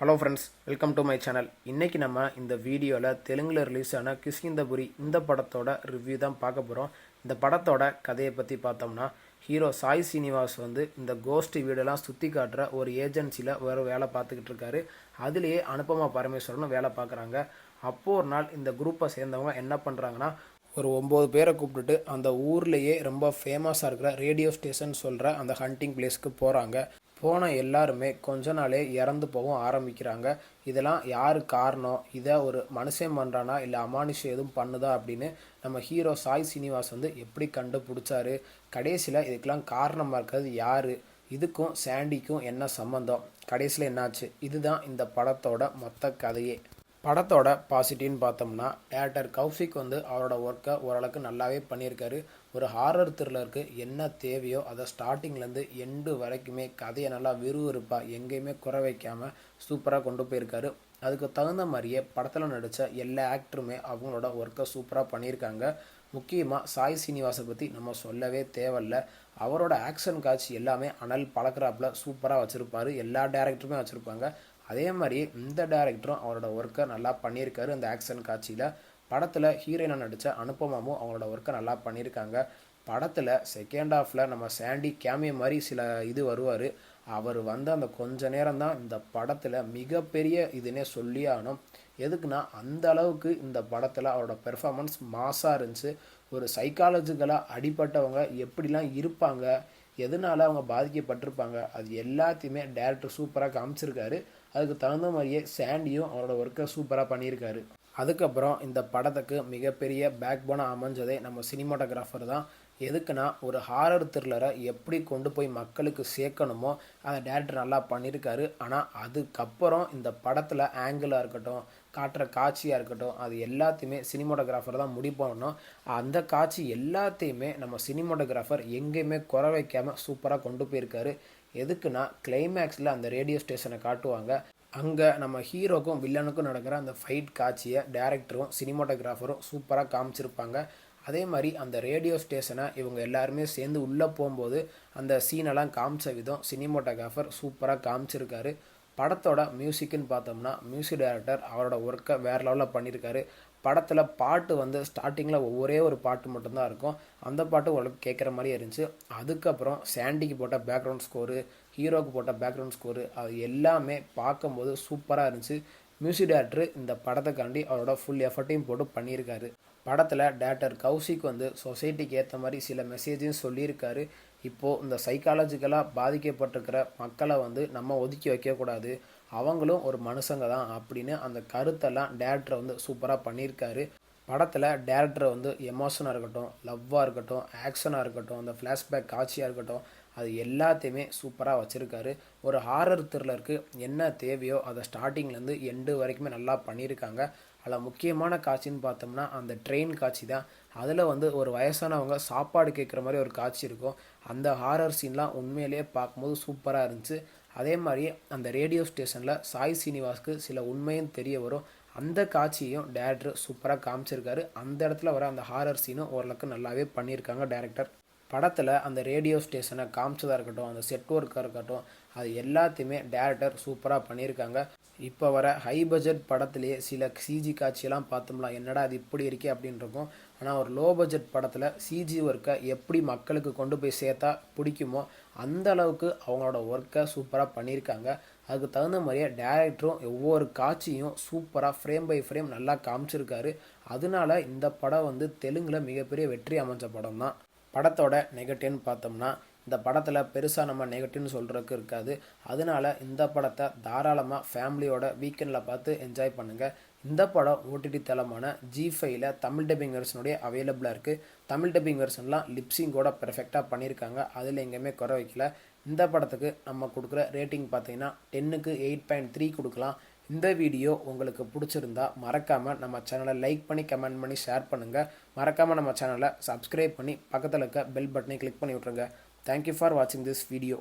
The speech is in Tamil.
Hello friends, welcome to my channel. இன்றைக்கி நம்ம இந்த வீடியோவில் தெலுங்கில் ரிலீஸ் ஆன கிஷ்கிந்தபுரி இந்த படத்தோட ரிவ்யூ தான் பார்க்க போகிறோம். இந்த படத்தோட கதையை பற்றி பார்த்தோம்னா, ஹீரோ சாய் சீனிவாஸ் வந்து இந்த கோஸ்ட் வீடெல்லாம் சுற்றி காட்டுற ஒரு ஏஜென்சியில் வேலை பார்த்துக்கிட்டு இருக்காரு. அதுலேயே அனுபமா பரமேஸ்வரனும் வேலை பார்க்குறாங்க. அப்போது ஒரு நாள் இந்த குரூப்பை சேர்ந்தவங்க என்ன பண்ணுறாங்கன்னா, ஒரு 9 பேரை கூப்பிட்டுட்டு அந்த ஊர்லேயே ரொம்ப ஃபேமஸாக இருக்கிற ரேடியோ ஸ்டேஷன் சொல்கிற அந்த ஹண்டிங் பிளேஸ்க்கு போகிறாங்க. போன எல்லாருமே கொஞ்ச நாளே இறந்து போகவும் ஆரம்பிக்கிறாங்க. இதெல்லாம் யார் காரணம், இதை ஒரு மனுஷன் பண்ணுறானா இல்லை அமானுஷம் எதுவும் பண்ணுதா அப்படின்னு நம்ம ஹீரோ சாய் சீனிவாஸ் வந்து எப்படி கண்டுபிடிச்சாரு, கடைசியில் இதுக்கெல்லாம் காரணமாக இருக்கிறது யார், இதுக்கும் சாண்டிக்கும் என்ன சம்மந்தம், கடைசியில் என்னாச்சு, இதுதான் இந்த படத்தோட மொத்த கதையே. படத்தோட பாசிட்டிவ்னு பார்த்தோம்னா, டேரக்டர் கௌஷிக் வந்து அவரோட ஒர்க்கை ஓரளவுக்கு நல்லாவே பண்ணியிருக்காரு. ஒரு ஹாரர் த்ரில்லருக்கு என்ன தேவையோ அதை ஸ்டார்டிங்லேருந்து எண்டு வரைக்குமே கதையை நல்லா விறுவிறுப்பாக எங்கேயுமே குறை வைக்காமல் சூப்பராக கொண்டு போயிருக்காரு. அதுக்கு தகுந்த மாதிரியே படத்தில் நடித்த எல்லா ஆக்டருமே அவங்களோட ஒர்க்கை சூப்பராக பண்ணியிருக்காங்க. முக்கியமாக சாய் சீனிவாசை பற்றி நம்ம சொல்லவே தேவையில்ல. அவரோட ஆக்ஷன் காட்சி எல்லாமே அனல் பழக்கிறாப்புல சூப்பராக வச்சுருப்பார். எல்லா டேரக்டருமே வச்சுருப்பாங்க. அதே மாதிரி இந்த டேரக்டரும் அவரோட ஒர்க்கை நல்லா பண்ணியிருக்காரு. அந்த ஆக்ஷன் காட்சியில் படத்தில் ஹீரோயினாக நடித்த அனுபமாவும் அவங்களோட ஒர்க்கை நல்லா பண்ணியிருக்காங்க. படத்தில் செகண்ட் ஹாஃபில் நம்ம சாண்டி கேமியோ மாதிரி சில வருவார். அவர் வந்து அந்த கொஞ்ச நேரம் தான் இந்த படத்தில் மிகப்பெரிய இதுன்னே சொல்லி ஆகணும். எதுக்குன்னா அந்த அளவுக்கு இந்த படத்தில் அவரோட பெர்ஃபார்மன்ஸ் மாஸாக இருந்துச்சு. ஒரு சைக்காலஜிக்கலாக அடிப்பட்டவங்க எப்படிலாம் இருப்பாங்க, எதனால அவங்க பாதிக்கப்பட்டிருப்பாங்க, அது எல்லாத்தையுமே டேரக்டர் சூப்பராக காமிச்சிருக்காரு. அதுக்கு தகுந்த மாதிரியே சாண்டியும் அவரோட ஒர்க்கை சூப்பராக பண்ணியிருக்காரு. அதுக்கப்புறம் இந்த படத்துக்கு மிகப்பெரிய பேக் போனாக அமைஞ்சதே நம்ம சினிமாட்டோகிராஃபர் தான். எதுக்குன்னா ஒரு ஹாரர் த்ரில்லரை எப்படி கொண்டு போய் மக்களுக்கு சேர்க்கணுமோ அதை டேரக்டர் நல்லா பண்ணியிருக்காரு. ஆனால் அதுக்கப்புறம் இந்த படத்தில் ஆங்கிளாக இருக்கட்டும், காட்டுற காட்சியாக இருக்கட்டும், அது எல்லாத்தையுமே சினிமாட்டோகிராஃபர் தான் முடிவு பண்ணணும். அந்த காட்சி எல்லாத்தையுமே நம்ம சினிமாட்டோகிராஃபர் எங்கேயுமே குறை வைக்காமல் சூப்பராக கொண்டு போயிருக்காரு. எதுக்குன்னா கிளைமேக்ஸில் அந்த ரேடியோ ஸ்டேஷனை காட்டுவாங்க. அங்கே நம்ம ஹீரோக்கும் வில்லனுக்கும் நடக்கிற அந்த ஃபைட் காட்சியை டேரக்டரும் சினிமாட்டோகிராஃபரும் சூப்பராக காமிச்சிருப்பாங்க. அதே மாதிரி அந்த ரேடியோ ஸ்டேஷனை இவங்க எல்லாருமே சேர்ந்து உள்ளே போகும்போது அந்த சீனெல்லாம் காமிச்ச விதம் சினிமாட்டோகிராஃபர் சூப்பராக காமிச்சிருக்காரு. படத்தோட மியூசிக்குன்னு பார்த்தோம்னா, மியூசிக் டைரக்டர் அவரோட ஒர்க்கை வேறு லெவலில் பண்ணியிருக்காரு. படத்தில் பாட்டு வந்து ஸ்டார்டிங்கில் ஒரே ஒரு பாட்டு மட்டும்தான் இருக்கும். அந்த பாட்டு ஓரளவுக்கு கேட்குற மாதிரியே இருந்துச்சு. அதுக்கப்புறம் சாண்டிக்கு போட்ட பேக்ரவுண்ட் ஸ்கோரு, ஹீரோக்கு போட்ட பேக்ரவுண்ட் ஸ்கோரு, அது எல்லாமே பார்க்கும்போது சூப்பராக இருந்துச்சு. மியூசிக் டைரக்டர் இந்த படத்தைக்காண்டி அவரோட ஃபுல் எஃபர்ட்டையும் போட்டு பண்ணியிருக்காரு. படத்தில் டேரக்டர் கௌஷிக் வந்து சொசைட்டிக்கு ஏற்ற மாதிரி சில மெசேஜையும் சொல்லியிருக்காரு. இப்போது இந்த சைக்காலஜிக்கலாக பாதிக்கப்பட்டிருக்கிற மக்களை வந்து நம்ம ஒதுக்கி வைக்கக்கூடாது, அவங்களும் ஒரு மனுஷங்க தான் அப்படின்னு அந்த கருத்தெல்லாம் டேரக்டர் வந்து சூப்பராக பண்ணியிருக்காரு. படத்தில் டேரக்டர் வந்து எமோஷனாக இருக்கட்டும், லவ்வாக இருக்கட்டும், ஆக்ஷனாக இருக்கட்டும், அந்த ஃப்ளாஷ்பேக் காட்சியாக இருக்கட்டும், அது எல்லாத்தையுமே சூப்பராக வச்சுருக்காரு. ஒரு ஹாரர் த்ரில்லருக்கு என்ன தேவையோ அதை ஸ்டார்டிங்லேருந்து எண்டு வரைக்குமே நல்லா பண்ணியிருக்காங்க. அதில் முக்கியமான காட்சின்னு பார்த்தோம்னா அந்த ட்ரெயின் காட்சி தான். அதில் வந்து ஒரு வயசானவங்க சாப்பாடு கேட்குற மாதிரி ஒரு காட்சி இருக்கும். அந்த ஹாரர் சீன்லாம் உண்மையிலேயே பார்க்கும்போது சூப்பராக இருந்துச்சு. அதே மாதிரி அந்த ரேடியோ ஸ்டேஷனில் சாய் சீனிவாஸ்க்கு சில உண்மையும் தெரிய வரும். அந்த காட்சியையும் டேரக்டர் சூப்பராக காமிச்சிருக்காரு. அந்த இடத்துல வர அந்த ஹாரர் சீனும் ஓரளவுக்கு நல்லாவே பண்ணியிருக்காங்க டேரக்டர். படத்தில் அந்த ரேடியோ ஸ்டேஷனை காமிச்சதாக இருக்கட்டும், அந்த செட் ஒர்க்காக இருக்கட்டும், அது எல்லாத்தையுமே டேரக்டர் சூப்பராக பண்ணியிருக்காங்க. இப்போ வர ஹை பட்ஜெட் படத்துலேயே சில சிஜி காட்சியெல்லாம் பார்த்தோம்னா என்னடா அது இப்படி இருக்கே அப்படின்னு இருக்கும். ஆனால் ஒரு லோ பட்ஜெட் படத்தில் சிஜி ஒர்க்கை எப்படி மக்களுக்கு கொண்டு போய் சேர்த்தா பிடிக்குமோ அந்த அளவுக்கு அவங்களோட ஒர்க்கை சூப்பராக பண்ணியிருக்காங்க. அதுக்கு தகுந்த மாதிரியே டேரக்டரும் ஒவ்வொரு காட்சியும் சூப்பராக ஃப்ரேம் பை ஃப்ரேம் நல்லா காமிச்சிருக்காரு. அதனால இந்த படம் வந்து தெலுங்கில் மிகப்பெரிய வெற்றி அமைஞ்ச படம் தான். படத்தோட நெகட்டிவ்னு பார்த்தோம்னா, இந்த படத்தில் பெருசாக நம்ம நெகட்டிவ்னு சொல்கிறதுக்கு இருக்காது. அதனால இந்த படத்தை தாராளமாக ஃபேமிலியோட வீக்கெண்டில் பார்த்து என்ஜாய் பண்ணுங்கள். இந்த படம் ஓடிடி தளமான ஜி5ல தமிழ் டப்பிங் வெர்ஷனுடைய அவைலபிளாக இருக்குது. தமிழ் டப்பிங் வெர்ஷன்லாம் லிப்ஸிங்கோட பெர்ஃபெக்டாக பண்ணியிருக்காங்க. அதில் எங்கேயுமே குறை வைக்கல. இந்த படத்துக்கு நம்ம கொடுக்குற ரேட்டிங் பார்த்தீங்கன்னா 10க்கு 8.3 கொடுக்கலாம். இந்த வீடியோ உங்களுக்கு பிடிச்சிருந்தா மறக்காமல் நம்ம சேனலை லைக் பண்ணி கமெண்ட் பண்ணி ஷேர் பண்ணுங்கள். மறக்காமல் நம்ம சேனலை சப்ஸ்கிரைப் பண்ணி பக்கத்தில் இருக்க பெல் பட்டனை கிளிக் பண்ணி விட்ருங்க. தேங்க்யூ ஃபார் வாட்சிங் திஸ் வீடியோ.